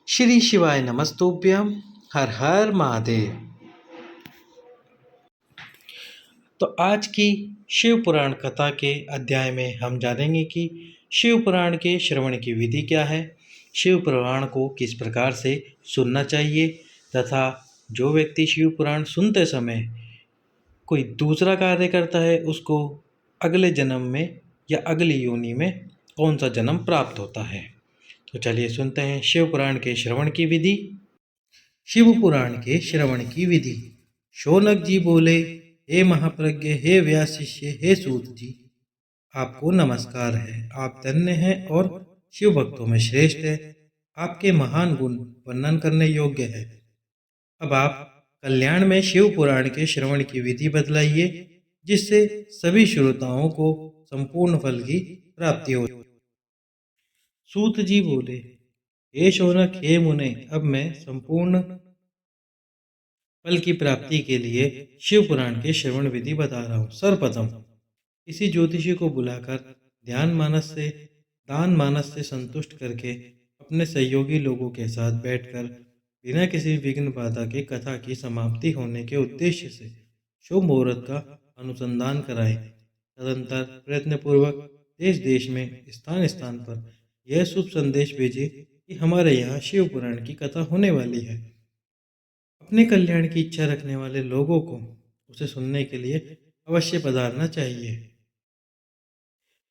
श्री शिवाय नमस्तुभ्यम। हर हर महादेव। तो आज की शिव पुराण कथा के अध्याय में हम जानेंगे कि शिव पुराण के श्रवण की विधि क्या है, शिव पुराण को किस प्रकार से सुनना चाहिए तथा जो व्यक्ति शिव पुराण सुनते समय कोई दूसरा कार्य करता है उसको अगले जन्म में या अगली योनि में कौन सा जन्म प्राप्त होता है। तो चलिए सुनते हैं शिव पुराण के श्रवण की विधि। शिव पुराण के श्रवण की विधि। शौनक जी बोले, हे महाप्रज्ञ, हे व्यास शिष्य, हे सूत जी, आपको नमस्कार है। आप धन्य हैं और शिव भक्तों में श्रेष्ठ है। आपके महान गुण वर्णन करने योग्य है। अब आप कल्याण में शिव पुराण के श्रवण की विधि बतलाइए, जिससे सभी श्रोताओं को संपूर्ण फल की प्राप्ति हो। सूत जी बोले, हे शौनक, हे मुने, अब मैं संपूर्ण फल की प्राप्ति के लिए शिव पुराण के श्रवण विधि बता रहा हूँ। सर्वप्रथम किसी ज्योतिषी को बुलाकर दान मानस से संतुष्ट करके अपने सहयोगी लोगों के साथ बैठकर बिना किसी विघ्न बाधा के कथा की समाप्ति होने के उद्देश्य से शुभ मुहूर्त का अनुसंधान कराएं। तदंतर प्रयत्नपूर्वक देश देश में स्थान स्थान पर यह शुभ संदेश भेजे कि हमारे यहाँ शिव पुराण की कथा होने वाली है। अपने कल्याण की इच्छा रखने वाले लोगों को उसे सुनने के लिए अवश्य पधारना चाहिए।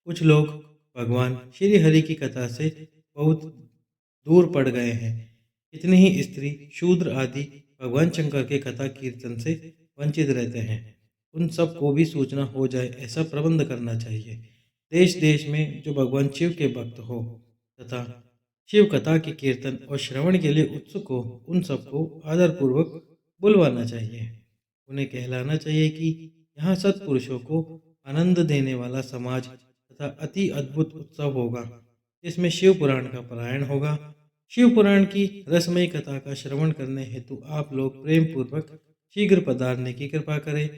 कुछ लोग भगवान श्री हरि की कथा से बहुत दूर पड़ गए हैं। इतनी ही स्त्री, शूद्र आदि भगवान शंकर के कथा कीर्तन से वंचित रहते हैं। उन सब को भी सूचना हो जाए ऐसा प्रबंध करना चाहिए। देश देश में जो भगवान शिव के भक्त हो तथा शिव कथा के कीर्तन और श्रवण के लिए उत्सुक हो, उन सबको आदरपूर्वक बुलवाना चाहिए। उन्हें कहलाना चाहिए कि यहाँ सत्पुरुषों को आनंद देने वाला समाज तथा अति अद्भुत उत्सव होगा, जिसमें शिव पुराण का पारायण होगा। शिव पुराण की रसमयी कथा का श्रवण करने हेतु आप लोग प्रेम पूर्वक शीघ्र पधारने की कृपा करें।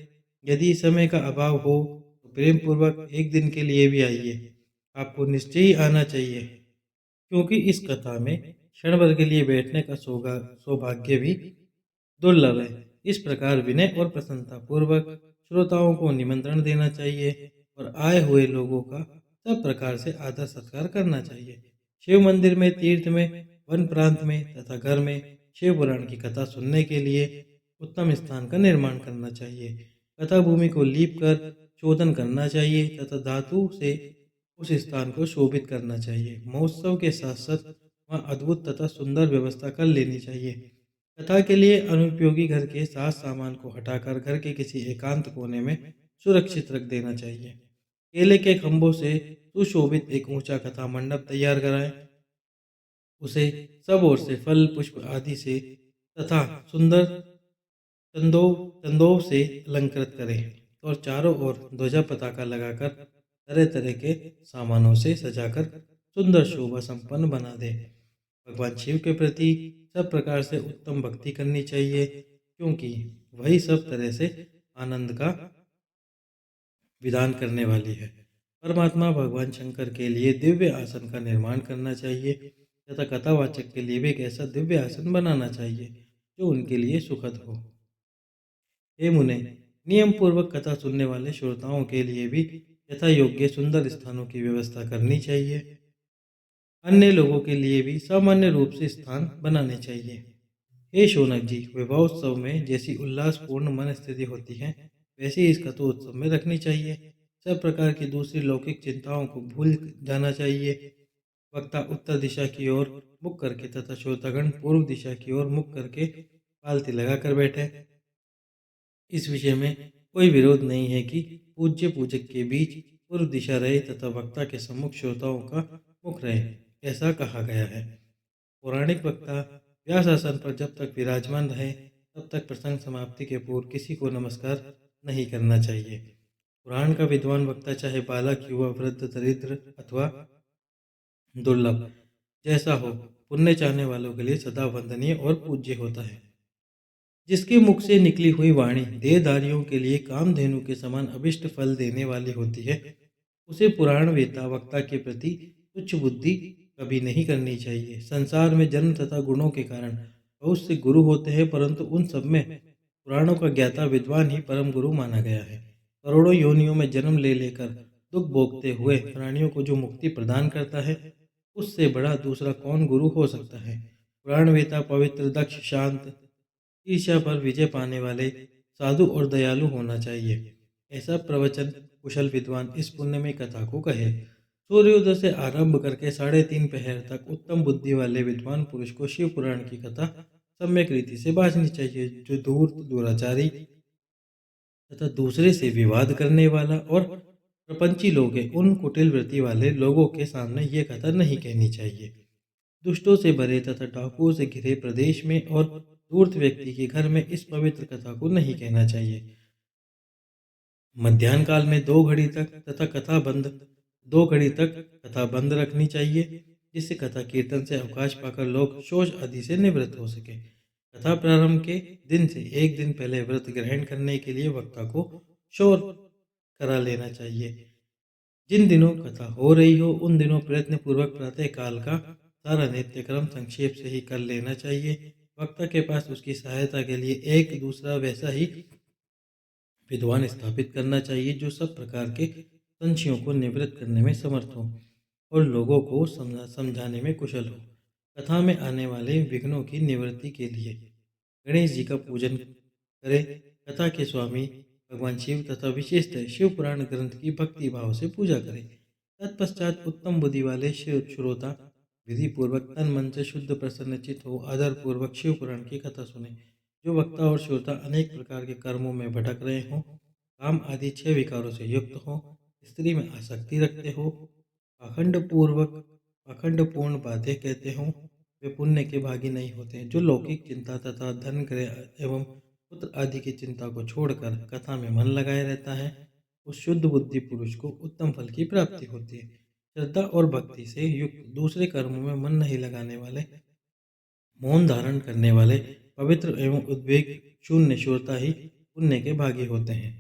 यदि समय का अभाव हो तो प्रेम पूर्वक एक दिन के लिए भी आइए। आपको निश्चय ही आना चाहिए, क्योंकि इस कथा में क्षण भर के लिए बैठने का सौभाग्य भी दुर्लभ है। इस प्रकार विनय और प्रसन्नता पूर्वक श्रोताओं को निमंत्रण देना चाहिए और आए हुए लोगों का सब प्रकार से आदर सत्कार करना चाहिए। शिव मंदिर में, तीर्थ में, वन प्रांत में तथा घर में शिव पुराण की कथा सुनने के लिए उत्तम स्थान का निर्माण करना चाहिए। कथा भूमि को लीप कर शोधन करना चाहिए तथा धातु से उस स्थान को शोभित करना चाहिए। महोत्सव के साथ साथ वहाँ अद्भुत तथा सुंदर व्यवस्था कर लेनी चाहिए। कथा के लिए अनुपयोगी घर के साज सामान को हटाकर घर के किसी एकांत कोने में सुरक्षित रख देना चाहिए। केले के खंभों से सुशोभित एक ऊंचा कथा मंडप तैयार कराएं। उसे सब ओर से फल, पुष्प आदि से तथा सुंदर चंदों से अलंकृत करें और चारों ओर ध्वजा पताका लगाकर तरह तरह के सामानों से सजाकर सुंदर शोभा संपन्न बना दे। भगवान शिव के प्रति सब प्रकार से उत्तम भक्ति करनी चाहिए, क्योंकि वही सब तरह से आनंद का विधान करने वाली है। परमात्मा भगवान शंकर के लिए दिव्य आसन का निर्माण करना चाहिए तथा कथावाचक के लिए भी एक ऐसा दिव्य आसन बनाना चाहिए जो उनके लिए सुखद हो। हे मुने, नियम पूर्वक कथा सुनने वाले श्रोताओं के लिए भी यथा योग्य सुंदर स्थानों की व्यवस्था करनी चाहिए। अन्य लोगों के लिए भी सामान्य रूप से स्थान बनाने चाहिए। हे शौनक जी, विवाहोत्सव में जैसी उल्लासपूर्ण मन स्थिति होती है, वैसी इस कथोत्सव में रखनी चाहिए। सब प्रकार की दूसरी लौकिक चिंताओं को भूल जाना चाहिए। वक्ता उत्तर दिशा की ओर मुख करके तथा श्रोतागण पूर्व दिशा की ओर मुख करके पालती लगाकर बैठे। इस विषय में कोई विरोध नहीं है कि पूज्य पूजक के बीच पूर्व दिशा रहे तथा वक्ता के सम्मुख श्रोताओं का मुख रहे, ऐसा कहा गया है। पौराणिक वक्ता व्यास आसन पर जब तक विराजमान रहे तब तक प्रसंग समाप्ति के पूर्व किसी को नमस्कार नहीं करना चाहिए। पुराण का विद्वान वक्ता चाहे बालक, युवा, वृद्ध, दरिद्र अथवा दुर्लभ जैसा हो, पुण्य चाहने वालों के लिए सदा वंदनीय और पूज्य होता है। जिसके मुख से निकली हुई वाणी देहधारियों के लिए कामधेनु के समान अभिष्ट फल देने वाली होती है, उसे पुराण वेता वक्ता के प्रति तुच्छ बुद्धि कभी नहीं करनी चाहिए। संसार में जन्म तथा गुणों के कारण बहुत से गुरु होते हैं, परंतु उन सब में पुराणों का ज्ञाता विद्वान ही परम गुरु माना गया है। करोड़ों योनियों में जन्म ले लेकर दुख भोगते हुए प्राणियों को जो मुक्ति प्रदान करता है, उससे बड़ा दूसरा कौन गुरु हो सकता है। पुराणवेता पवित्र, दक्ष, शांत, ईर्ष्या पर विजय पाने वाले, साधु और दयालु होना चाहिए, ऐसा प्रवचन कुशल विद्वान इस पुण्यमयी कथा को कहे। सूर्योदय से आरंभ करके 3:30 पहर तक उत्तम बुद्धि वाले विद्वान पुरुष को शिव पुराण की कथा सम्यक रीति से बांटनी चाहिए। जो धूर्त, दुराचारी तथा दूसरे से विवाद करने वाला और प्रपंची लोग हैं, उन कुटिल वृत्ति वाले लोगों के सामने ये कथा नहीं कहनी चाहिए। दुष्टों से भरे तथा डाकुओं से घिरे प्रदेश में और धूर्त व्यक्ति के घर में इस पवित्र कथा को नहीं कहना चाहिए। मध्याह्न काल में 2 घड़ी तक तथा दो घड़ी तक कथा बंद रखनी चाहिए, जिससे कथा कीर्तन से अवकाश पाकर लोग शोच आदि से निवृत्त हो सके। कथा प्रारंभ के दिन से 1 दिन पहले व्रत ग्रहण करने के लिए वक्ता को शोर करा लेना चाहिए। जिन दिनों कथा हो रही हो, उन दिनों प्रयत्न पूर्वक प्रातः काल का सारा नित्यक्रम संक्षेप से ही कर लेना चाहिए। वक्ता के पास उसकी सहायता के लिए एक दूसरा वैसा ही विद्वान स्थापित करना चाहिए, जो सब प्रकार के संशयों को निवृत्त करने में समर्थ हो और लोगों को समझाने में कुशल हो। कथा में आने वाले विघ्नों की निवृत्ति के लिए गणेश जी का पूजन करें। कथा के स्वामी भगवान शिव तथा विशेषतः शिव पुराण ग्रंथ की भक्ति भाव से पूजा करें। तत्पश्चात उत्तम बुद्धि वाले श्रोता विधि पूर्वक तन मन से शुद्ध प्रसन्नचित हो आदर पूर्वक शिव पुराण की कथा सुने। जो वक्ता और श्रोता अनेक प्रकार के कर्मों में भटक रहे हों, काम आदि 6 विकारों से युक्त हों, स्त्री में आसक्ति रखते हो, पाखंड पूर्ण बातें कहते हों, वे पुण्य के भागी नहीं होते। जो लौकिक चिंता तथा धन, गृह एवं पुत्र आदि की चिंता को छोड़कर कथा में मन लगाए रहता है, उस शुद्ध बुद्धि पुरुष को उत्तम फल की प्राप्ति होती है। श्रद्धा और भक्ति से युक्त दूसरे कर्मों में मन नहीं लगाने वाले, मौन धारण करने वाले, पवित्र एवं उद्वेग शून्य श्रोता ही पुण्य के भागी होते हैं।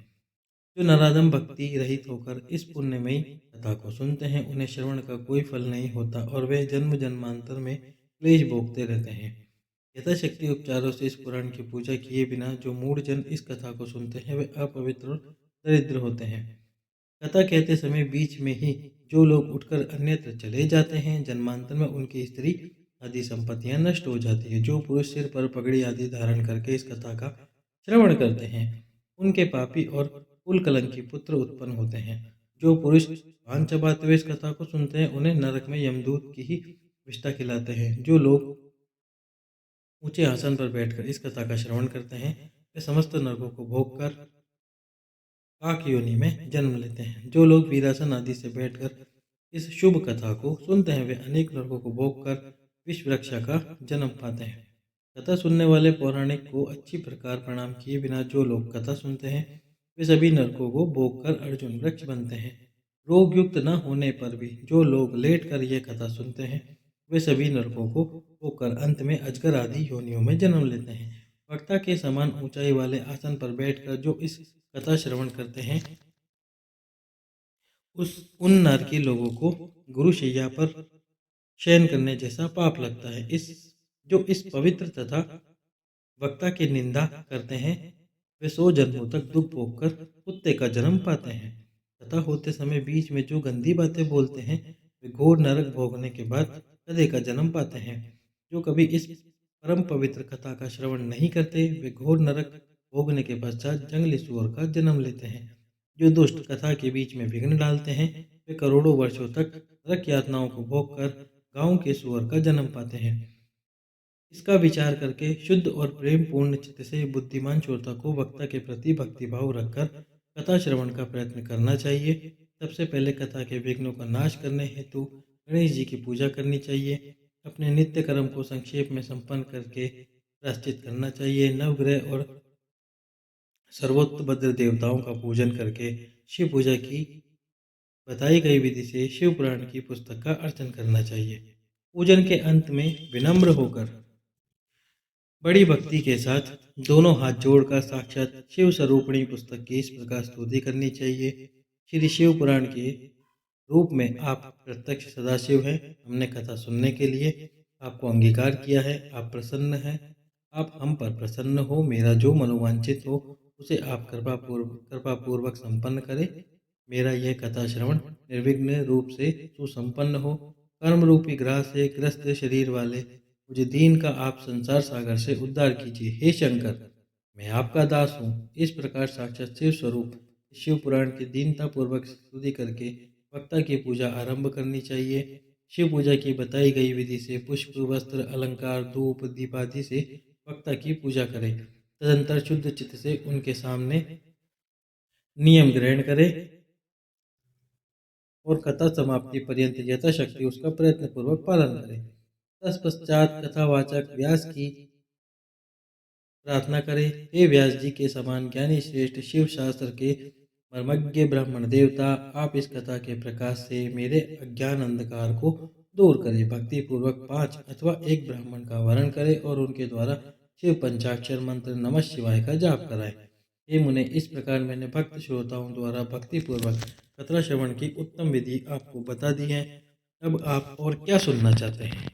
जो नराधम भक्ति रहित होकर इस पुण्यमयी कथा को सुनते हैं, उन्हें श्रवण का कोई फल नहीं होता और वे जन्म जन्मांतर में क्लेश भोगते रहते हैं। यथाशक्ति उपचारों से इस पुराण की पूजा किए बिना जो मूढ़ जन इस कथा को सुनते हैं, वे अपवित्र और दरिद्र होते हैं। कथा कहते समय बीच में ही जो लोग उठकर अन्यत्र चले जाते हैं, जन्मांतर में उनकी स्त्री आदि संपत्तियां नष्ट हो जाती है। जो पुरुष सिर पर पगड़ी आदि धारण करके इस कथा का श्रवण करते हैं, उनके पापी और कुल कलंकी पुत्र उत्पन्न होते हैं। जो पुरुष पान चबाते हुए इस कथा को सुनते हैं, उन्हें नरक में यमदूत की ही विष्ठा खिलाते हैं। जो लोग ऊंचे आसन पर बैठकर इस कथा का श्रवण करते हैं, वे समस्त नरकों को भोग कर काक योनि में जन्म लेते हैं। जो लोग वीरासन आदि से बैठकर इस शुभ कथा को सुनते हैं, वे अनेक नरकों को भोग कर विश्व रक्षा का जन्म पाते हैं। कथा सुनने वाले पौराणिक को अच्छी प्रकार प्रणाम किए बिना जो लोग कथा सुनते हैं, वे सभी नरकों को भोग कर अर्जुन वृक्ष बनते हैं। रोग युक्त न होने पर भी जो लोग लेट कर यह कथा सुनते हैं, वे सभी नरकों को होकर अंत में अजगर आदि योनियों में जन्म लेते हैं। वक्ता के समान ऊंचाई वाले आसन पर बैठकर जो इस कथा श्रवण करते हैं, उन नरकी लोगों को गुरुशैया पर शयन करने जैसा पाप लगता है। जो इस पवित्र तथा वक्ता की निंदा करते हैं, वे 100 जन्मों तक दुख भोग कर कुत्ते का जन्म पाते हैं। कथा होते समय बीच में जो गंदी बातें बोलते हैं, वे घोर नरक भोगने के बाद गधे का जन्म पाते हैं। जो कभी इस परम पवित्र कथा का श्रवण नहीं करते, वे घोर नरक भोगने के पश्चात जंगली सुअर का जन्म लेते हैं। जो दुष्ट कथा के बीच में विघ्न डालते हैं, वे करोड़ों वर्षों तक नरक यातनाओं को भोग कर गांव के सुअर का जन्म पाते हैं। इसका विचार करके शुद्ध और प्रेम पूर्ण चित्त से बुद्धिमान श्रोता को वक्ता के प्रति भक्तिभाव रखकर कथा श्रवण का प्रयत्न करना चाहिए। सबसे पहले कथा के विघ्नों का नाश करने हेतु गणेश जी की पूजा करनी चाहिए। अपने नित्य कर्म को संक्षेप में संपन्न करके प्रायश्चित करना चाहिए। नवग्रह और सर्वोत्तभद्र देवताओं का पूजन करके शिव पूजा की बताई गई विधि से शिव पुराण की पुस्तक का अर्चन करना चाहिए। पूजन के अंत में विनम्र होकर बड़ी भक्ति के साथ दोनों हाथ जोड़कर साक्षात शिव स्वरूपिणी पुस्तक की इस प्रकार स्तुति करनी चाहिए। श्री शिव पुराण के रूप में आप प्रत्यक्ष सदाशिव हैं। हमने कथा सुनने के लिए आपको अंगीकार किया है। आप प्रसन्न हैं, आप हम पर प्रसन्न हो। मेरा जो मनोवांछित हो उसे आप कृपापूर्वक संपन्न करें। मेरा यह कथा श्रवण निर्विघ्न रूप से सुसंपन्न हो। कर्म रूपी ग्रह से ग्रस्त शरीर वाले मुझे दीन का आप संसार सागर से उद्धार कीजिए। हे शंकर, मैं आपका दास हूँ। इस प्रकार साक्षात शिव स्वरूप शिव पुराण की दीनता पूर्वक स्तुति करके वक्ता की पूजा आरंभ करनी चाहिए। शिव पूजा की बताई गई विधि से पुष्प, वस्त्र, अलंकार, धूप, दीप आदि से वक्ता की पूजा करें। तदंतर शुद्ध चित्त से उनके सामने नियम ग्रहण करें और कथा समाप्ति पर्यंत यथाशक्ति उसका प्रयत्न पूर्वक पालन करें। तत्पश्चात कथावाचक व्यास की प्रार्थना करें। हे व्यास जी के समान ज्ञानी श्रेष्ठ शिव शास्त्र के मर्मज्ञ ब्राह्मण देवता, आप इस कथा के प्रकाश से मेरे अज्ञान अंधकार को दूर करें। भक्ति पूर्वक 5 अथवा 1 ब्राह्मण का वर्ण करें और उनके द्वारा शिव पंचाक्षर मंत्र नमः शिवाय का जाप कराएं। हे मुने, इस प्रकार मैंने भक्त श्रोताओं द्वारा भक्ति पूर्वक कथा श्रवण की उत्तम विधि आपको बता दी है। अब आप और क्या सुनना चाहते हैं?